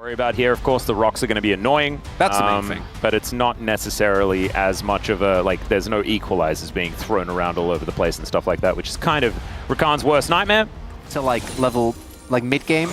Worry about here, of course, the rocks are going to be annoying. That's the main thing. But it's not necessarily as much of a, like, there's no equalizers being thrown around all over the place and stuff like that, which is kind of Rakan's worst nightmare. To like level, like mid-game.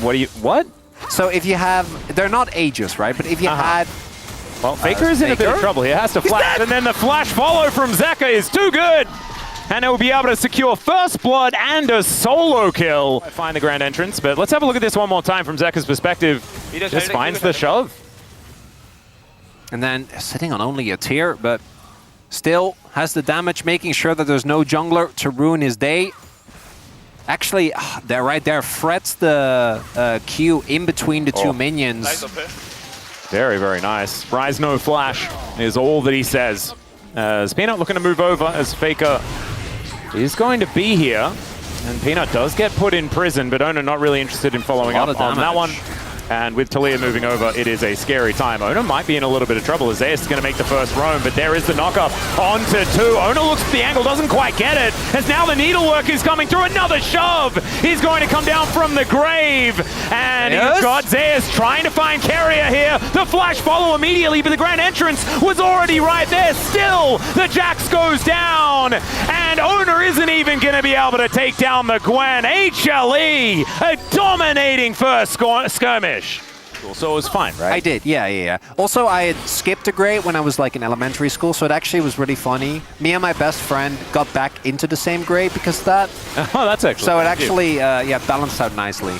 What? So if you have, they're not Aegis, right? But if you had... Well, Faker is in a bit of trouble here. Has to flash, and then the flash follow from Zeka is too good. And he'll be able to secure first blood and a solo kill. Find the grand entrance, but let's have a look at this one more time from Zeka's perspective. He just finds the shove. And then sitting on only a tier, but still has the damage, making sure that there's no jungler to ruin his day. Actually, they're right there, frets the Q in between the two minions. Very, very nice. Rise no flash is all that he says. As Peanut looking to move over as Faker is going to be here. And Peanut does get put in prison, but Ona not really interested in following up on that one. And with Talia moving over, it is a scary time. Ona might be in a little bit of trouble. Zeus is going to make the first roam, but there is the knockup onto two. Ona looks at the angle, doesn't quite get it, as now the needlework is coming through. Another shove! He's going to come down from the grave. And he's got Zeus trying to find Carrier here. The flash follow immediately, but the grand entrance was already right there. Still, the Jax goes down. And Ona isn't even going to be able to take down the Gwen. HLE, a dominating first skirmish. So it was fine, right? I did, yeah. Also, I had skipped a grade when I was like in elementary school, so it actually was really funny. Me and my best friend got back into the same grade because of that. Oh, that's excellent. So it actually, balanced out nicely.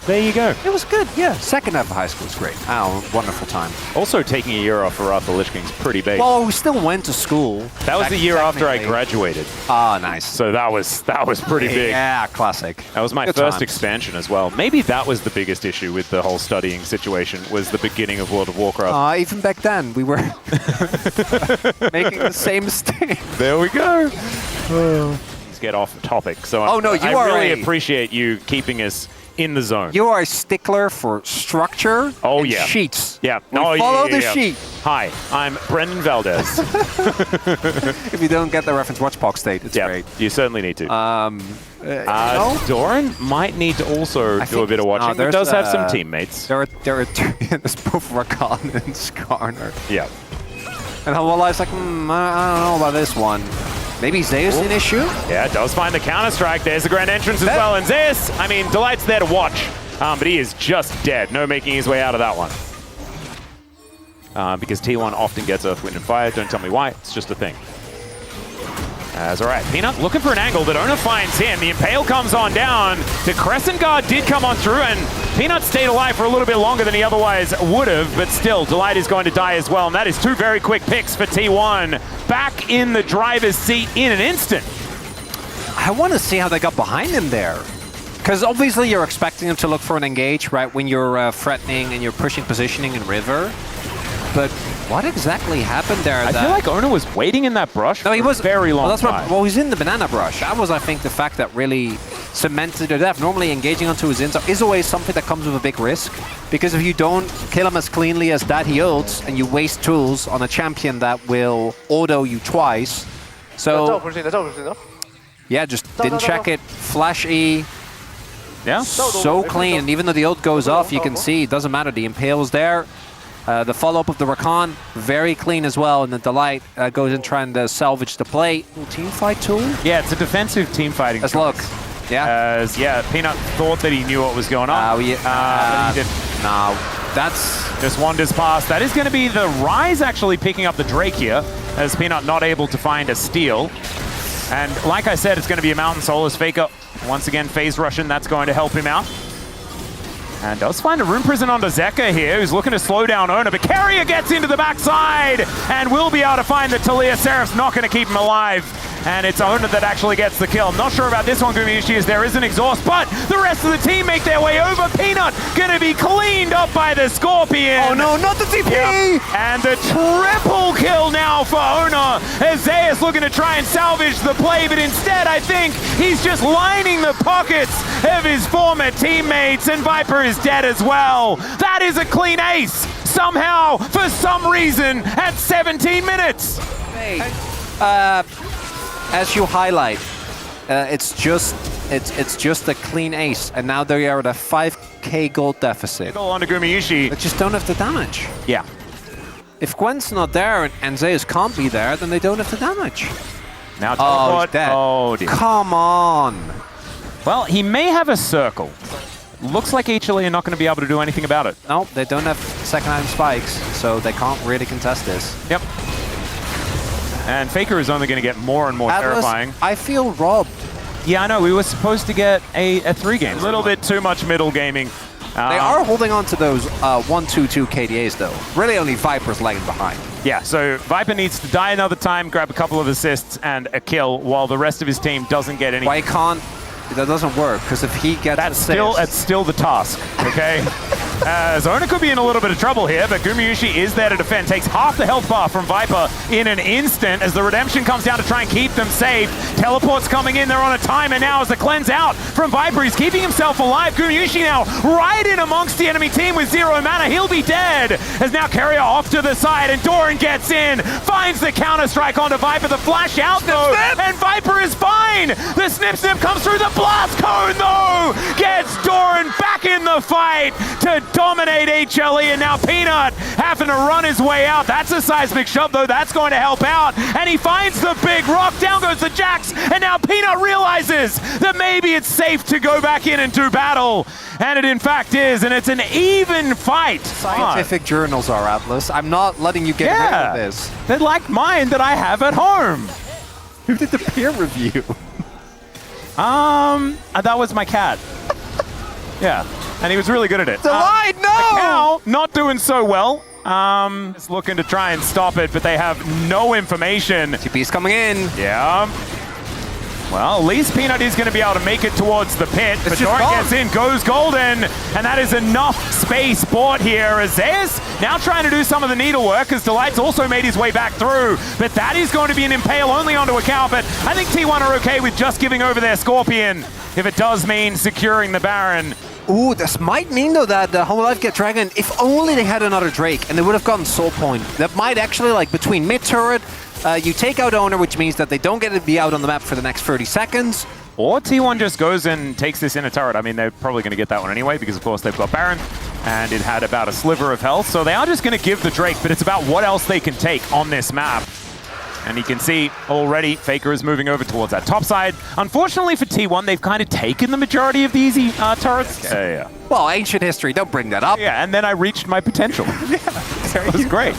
There you go. It was good, yeah. Second half of high school was great. Oh, wonderful time. Also, taking a year off for Arthur Lich King's pretty big. Well, we still went to school. That was the year after I graduated. Ah, nice. So that was pretty big. Yeah, classic. That was my first expansion as well. Maybe that was the biggest issue with the whole studying situation, was the beginning of World of Warcraft. Even back then, we were making the same mistake. There we go. Let's get off topic. So I really appreciate you keeping us in the zone. You are a stickler for structure and sheets. Yeah. Follow the sheet. Hi, I'm Brendan Valdez. If you don't get the reference, watch Pog State. It's great. You certainly need to. Doran might need to also do a bit of watching. He does have some teammates. There are two. There's both Rakan and Skarner. Yeah. And Hanwha Life's like, I don't know about this one. Maybe Zeus an issue? Yeah, does find the counter-strike. There's the grand entrance as well. And Zeus, I mean, Delight's there to watch, but he is just dead. No making his way out of that one. Because T1 often gets Earth, Wind, and Fire. Don't tell me why. It's just a thing. All right, Peanut looking for an angle that Ona finds him. The Impale comes on down. The Crescent Guard did come on through, and Peanut stayed alive for a little bit longer than he otherwise would have, but still, Delight is going to die as well, and that is two very quick picks for T1. Back in the driver's seat in an instant. I want to see how they got behind him there. Because obviously you're expecting him to look for an engage, right, when you're threatening and you're pushing positioning in River. But what exactly happened there? I feel like Ona was waiting in that brush for a very long time. Well, he's in the banana brush. That was, I think, the fact that really cemented their death. Normally, engaging onto his intel is always something that comes with a big risk. Because if you don't kill him as cleanly as that, he ults, and you waste tools on a champion that will auto you twice. So, yeah, just didn't check it. Flash E. Yeah. So clean. And even though the ult goes off, you can see it doesn't matter. The Impale's there. The follow-up of the Rakan, very clean as well, and the Delight goes in trying to salvage the play. Team fight tool? Yeah, it's a defensive team fighting choice. Look, yeah. Peanut thought that he knew what was going on. But he didn't. No, that's... Just wanders past. That is going to be the Rise actually picking up the Drake here, as Peanut not able to find a steal. And like I said, it's going to be a Mountain Soul as Faker once again phase rushing. That's going to help him out. And does find a Rune Prison onto Zeka here, who's looking to slow down Ona, but Carrier gets into the backside and will be able to find the Talia. Seraph's not going to keep him alive. And it's Ona that actually gets the kill. Not sure about this one, Gumiushi, as there is an exhaust, but the rest of the team make their way over. Peanut gonna be cleaned up by the Scorpion. Oh no, not the TP! Yep. And the triple kill now for Ona, as Zeus looking to try and salvage the play, but instead I think he's just lining the pockets of his former teammates, and Viper is dead as well. That is a clean ace, somehow, for some reason, at 17 minutes. Hey. As you highlight, it's just a clean ace, and now they are at a 5 4K gold deficit. Goal onto Gumayusi. They just don't have the damage. Yeah. If Gwen's not there and Zeus can't be there, then they don't have the damage. Now Oh, teleport. he's dead. Oh, dear. Come on. Well, he may have a circle. Looks like HLE are not going to be able to do anything about it. No, they don't have second item spikes, so they can't really contest this. Yep. And Faker is only going to get more and more terrifying. I feel robbed. Yeah, I know. We were supposed to get a 3-game. A little bit too much middle gaming. They are holding on to those 1-2-2 KDAs, though. Really only Viper's lagging behind. Yeah, so Viper needs to die another time, grab a couple of assists and a kill, while the rest of his team doesn't get any. Why can't... That doesn't work, because if he gets that's still the task, okay? Zona could be in a little bit of trouble here, but Gumayusi is there to defend. Takes half the health bar from Viper in an instant as the redemption comes down to try and keep them safe. Teleport's coming in, they're on a timer now as the cleanse out from Viper. He's keeping himself alive. Gumayusi now right in amongst the enemy team with 0 mana. He'll be dead as now Carrier off to the side and Doran gets in, finds the counter-strike onto Viper. The flash out though, and Viper is fine. The snip comes through. The blast cone though gets Doran back in the fight to dominate HLE, and now Peanut having to run his way out. That's a seismic shove though, that's going to help out, and he finds the big rock. Down goes the Jax, and now Peanut realizes that maybe it's safe to go back in and do battle, and it in fact is, and it's an even fight. Scientific journals are, Atlas. I'm not letting you get rid of this. They're like mine that I have at home. Who did the peer review? That was my cat. Yeah, and he was really good at it. The line, no! The cow, not doing so well. It's looking to try and stop it, but they have no information. TP's coming in. Yeah. Well, at least Peanut is going to be able to make it towards the pit. But Doran gets in, goes golden, and that is enough space bought here. As Zeus now trying to do some of the needlework, as Delight's also made his way back through. But that is going to be an impale only onto a cow. But I think T1 are okay with just giving over their Scorpion, if it does mean securing the Baron. Ooh, this might mean, though, that the Hanwha Life get Dragon, if only they had another Drake, and they would have gotten Soul Point. That might actually, like, between mid-turret, you take out Owner, which means that they don't get to be out on the map for the next 30 seconds. Or T1 just goes and takes this inner turret. I mean, they're probably going to get that one anyway, because, of course, they've got Baron, and it had about a sliver of health. So they are just going to give the Drake, but it's about what else they can take on this map. And you can see already Faker is moving over towards that top side. Unfortunately for T1, they've kind of taken the majority of the easy turrets. Yeah. Well, ancient history, don't bring that up. Yeah, and then I reached my potential. It was great.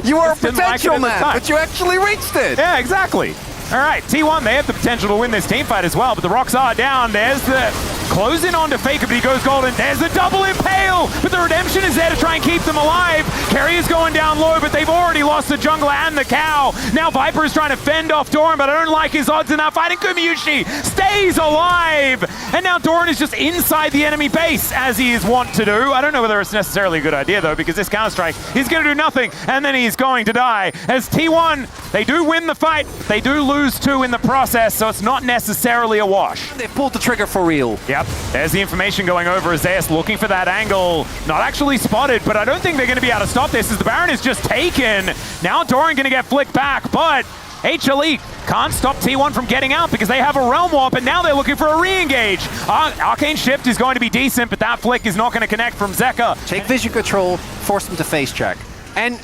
You were a potential man, but you actually reached it. Yeah, exactly. All right, T1, they have the potential to win this team fight as well, but the rocks are down. There's the close in onto Faker, but he goes golden. There's the double impale, but the redemption is there to try and keep them alive. Carrier's going down low, but they've already lost the jungler and the cow. Now Viper is trying to fend off Doran, but I don't like his odds in that fight. And Gumayusi stays alive. And now Doran is just inside the enemy base, as he is wont to do. I don't know whether it's necessarily a good idea, though, because this counter-strike is going to do nothing, and then he's going to die. As T1, they do win the fight. They do lose 2 in the process, so it's not necessarily a wash. They pulled the trigger for real. Yep, there's the information going over as Zeus looking for that angle. Not actually spotted, but I don't think they're going to be able to stop this as the Baron is just taken. Now Doran going to get flicked back, but HLE can't stop T1 from getting out because they have a Realm Warp, and now they're looking for a re-engage. Arcane Shift is going to be decent, but that flick is not going to connect from Zeka. Take vision control, force them to face check. And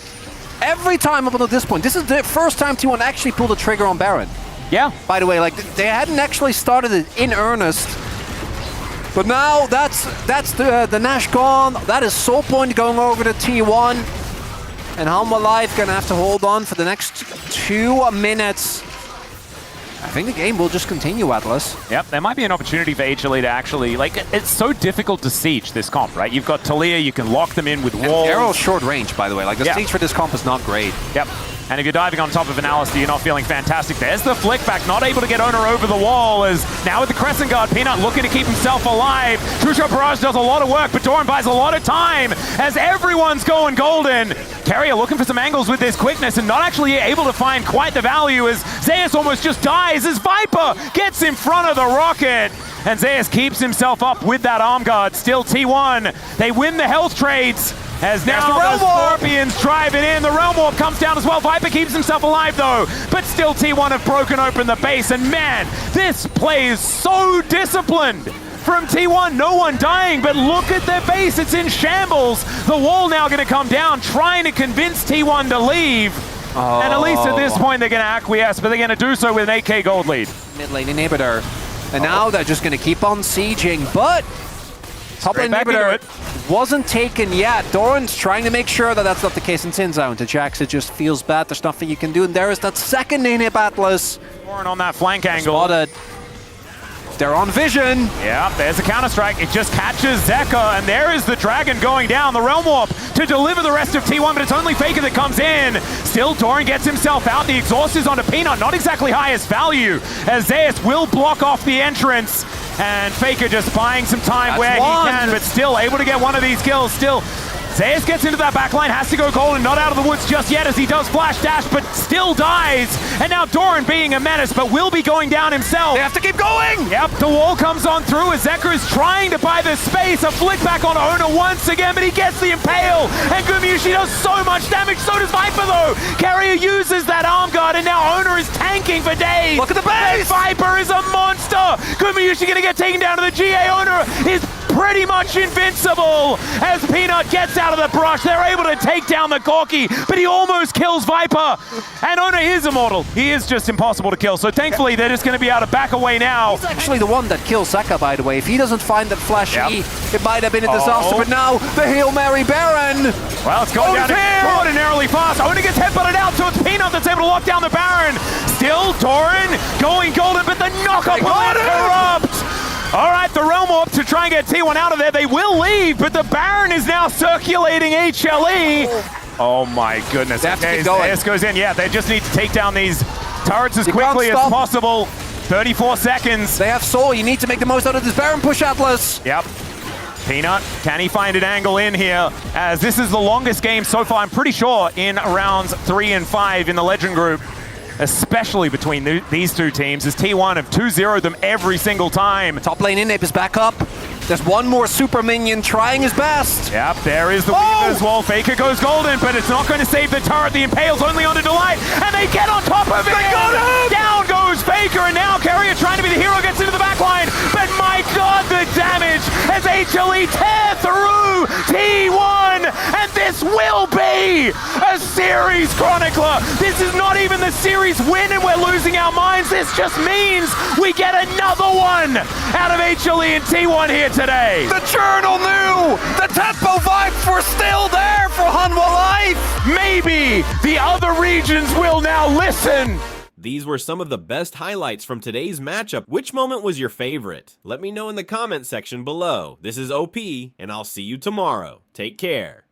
every time up until this point, this is the first time T1 actually pulled the trigger on Baron. Yeah. By the way, like, they hadn't actually started it in earnest. But now that's the Nash gone. That is Soul Point going over to T1. And Hanwha Life gonna have to hold on for the next 2 minutes. I think the game will just continue, Atlas. Yep, there might be an opportunity for HLE to actually, like, it's so difficult to siege this comp, right? You've got Talia, you can lock them in with walls. Arrow's short range, by the way. Like, the siege for this comp is not great. Yep. And if you're diving on top of an Alistair, you're not feeling fantastic. There's the flick back, not able to get Owner over the wall, as now with the Crescent Guard, Peanut looking to keep himself alive. True Shot Barrage does a lot of work, but Doran buys a lot of time as everyone's going golden. Carrier looking for some angles with this quickness and not actually able to find quite the value as Zeus almost just dies as Viper gets in front of the rocket. And Zeus keeps himself up with that arm guard. Still T1. They win the health trades. As now the Scorpions driving in. The Realm Warp comes down as well. Viper keeps himself alive though. But still T1 have broken open the base. And man, this play is so disciplined from T1. No one dying, but look at their base. It's in shambles. The wall now going to come down, trying to convince T1 to leave. Oh. And at least at this point, they're going to acquiesce, but they're going to do so with an 8K gold lead. Mid lane inhibitor. And now they're just going to keep on sieging, but top lane inhibitor wasn't taken yet. Doran's trying to make sure that that's not the case in Sin Zone. To Jax, it just feels bad. There's nothing you can do. And there is that second inhib Atlas. Doran on that flank angle. Spotted. They're on vision. Yeah, there's a counter-strike. It just catches Zeka, and there is the Dragon going down. The Realm Warp to deliver the rest of T1, but it's only Faker that comes in. Still, Doran gets himself out. The exhaust is onto Peanut. Not exactly highest value, as Zeus will block off the entrance. And Faker just buying some time where he can, but still able to get one of these kills. Still, Zeus gets into that backline, has to go golden, not out of the woods just yet as he does flash dash, but still dies. And now Doran being a menace, but will be going down himself. They have to keep going! Yep, the wall comes on through as Zeker is trying to buy the space. A flick back on Ona once again, but he gets the impale. And Gumyushi does so much damage, so does Viper though. Carrier uses that arm guard, and now Ona is tanking for days. Look at the base! And Viper is a monster! Gumyushi gonna get taken down to the GA. Ona is pretty much invincible as Peanut gets out of the brush. They're able to take down the Corki, but he almost kills Viper. And Ona is immortal. He is just impossible to kill. So thankfully, they're just going to be able to back away now. He's actually the one that kills Seka, by the way. If he doesn't find that flash E, it might have been a disaster. But now, the Hail Mary Baron. Well, it's going down extraordinarily fast. Ona gets headbutted out, so it's Peanut that's able to lock down the Baron. Still, Doran going golden, but the knockup will corrupt. All right, the Realm Warp to try and get T1 out of there. They will leave, but the Baron is now circulating HLE. Oh my goodness. Okay, Zeus goes in. Yeah, they just need to take down these turrets as quickly as possible. 34 seconds. They have Soul. You need to make the most out of this Baron push, Atlas. Yep. Peanut, can he find an angle in here? As this is the longest game so far, I'm pretty sure, in rounds 3 and 5 in the Legend group. Especially between these two teams, as T1 have 2-0'd them every single time. Top lane Inip is back up. There's one more super minion trying his best. Yep, there is the Weaver's Wall. Faker goes golden, but it's not going to save the turret. The Impale's only on to Delight, and they get on top of it! They got him! Down goes Faker, and now Carrier trying to be the hero gets into the backline, but my god, the damage as HLE tear through T1, and this will be a series chronicler. This is not even the series win, and we're losing our minds. This just means we get another one out of HLE and T1 here today. The journal knew! The tempo vibes were still there for Hanwha Life! Maybe the other regions will now listen! These were some of the best highlights from today's matchup. Which moment was your favorite? Let me know in the comment section below. This is OP, and I'll see you tomorrow. Take care.